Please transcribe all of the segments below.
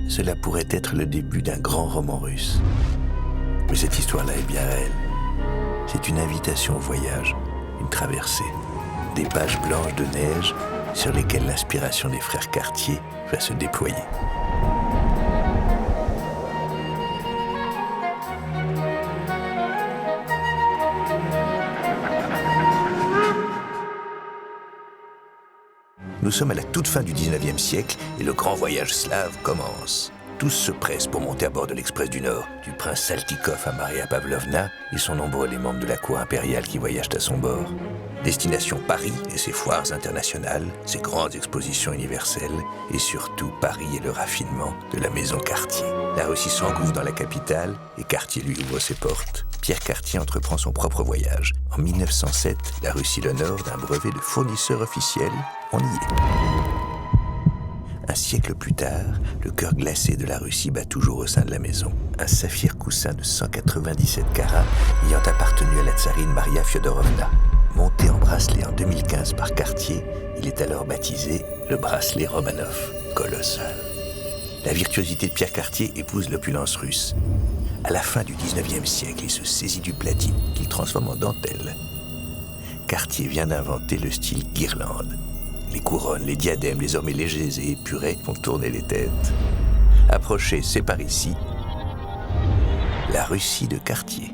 cela pourrait être le début d'un grand roman russe. Mais cette histoire-là est bien réelle. C'est une invitation au voyage, une traversée, des pages blanches de neige sur lesquelles l'inspiration des frères Cartier va se déployer. Nous sommes à la toute fin du 19e siècle et le grand voyage slave commence. Tous se pressent pour monter à bord de l'Express du Nord, du prince Saltykov à Maria Pavlovna, et sont nombreux les membres de la cour impériale qui voyagent à son bord. Destination Paris et ses foires internationales, ses grandes expositions universelles, et surtout Paris et le raffinement de la maison Cartier. La Russie s'engouffre dans la capitale et Cartier lui ouvre ses portes. Pierre Cartier entreprend son propre voyage. En 1907, la Russie l'honore d'un brevet de fournisseur officiel. On y est. Un siècle plus tard, le cœur glacé de la Russie bat toujours au sein de la maison. Un saphir coussin de 197 carats ayant appartenu à la tsarine Maria Fyodorovna. Monté en bracelet en 2015 par Cartier, il est alors baptisé le bracelet Romanov. Colossal. La virtuosité de Pierre Cartier épouse l'opulence russe. À la fin du 19e siècle, il se saisit du platine qu'il transforme en dentelle. Cartier vient d'inventer le style guirlande. Les couronnes, les diadèmes, les ormets légers et épurés font tourner les têtes. Approchez, c'est par ici, la Russie de Cartier.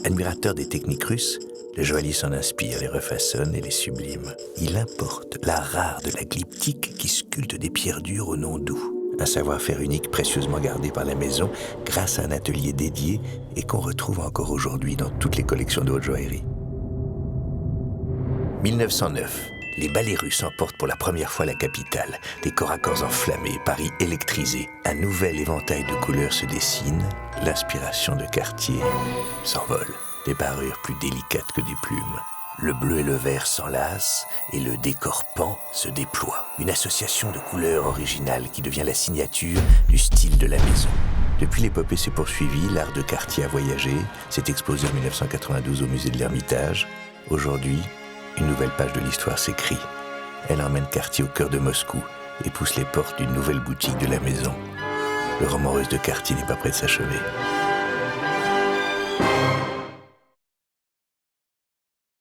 Admirateur des techniques russes, le joaillier s'en inspire, les refaçonne et les sublime. Il importe l'art rare de la glyptique qui sculpte des pierres dures au nom doux. Un savoir-faire unique précieusement gardé par la maison grâce à un atelier dédié et qu'on retrouve encore aujourd'hui dans toutes les collections de haute joaillerie. 1909. Les ballets russes emportent pour la première fois la capitale. Des corps à corps enflammés, Paris électrisé. Un nouvel éventail de couleurs se dessine. L'inspiration de Cartier s'envole. Des parures plus délicates que des plumes. Le bleu et le vert s'enlacent et le décor pan se déploie. Une association de couleurs originales qui devient la signature du style de la maison. Depuis l'épopée s'est poursuivie, l'art de Cartier a voyagé, s'est exposé en 1992 au musée de l'Ermitage. Aujourd'hui, une nouvelle page de l'histoire s'écrit. Elle emmène Cartier au cœur de Moscou et pousse les portes d'une nouvelle boutique de la maison. Le roman russe de Cartier n'est pas près de s'achever.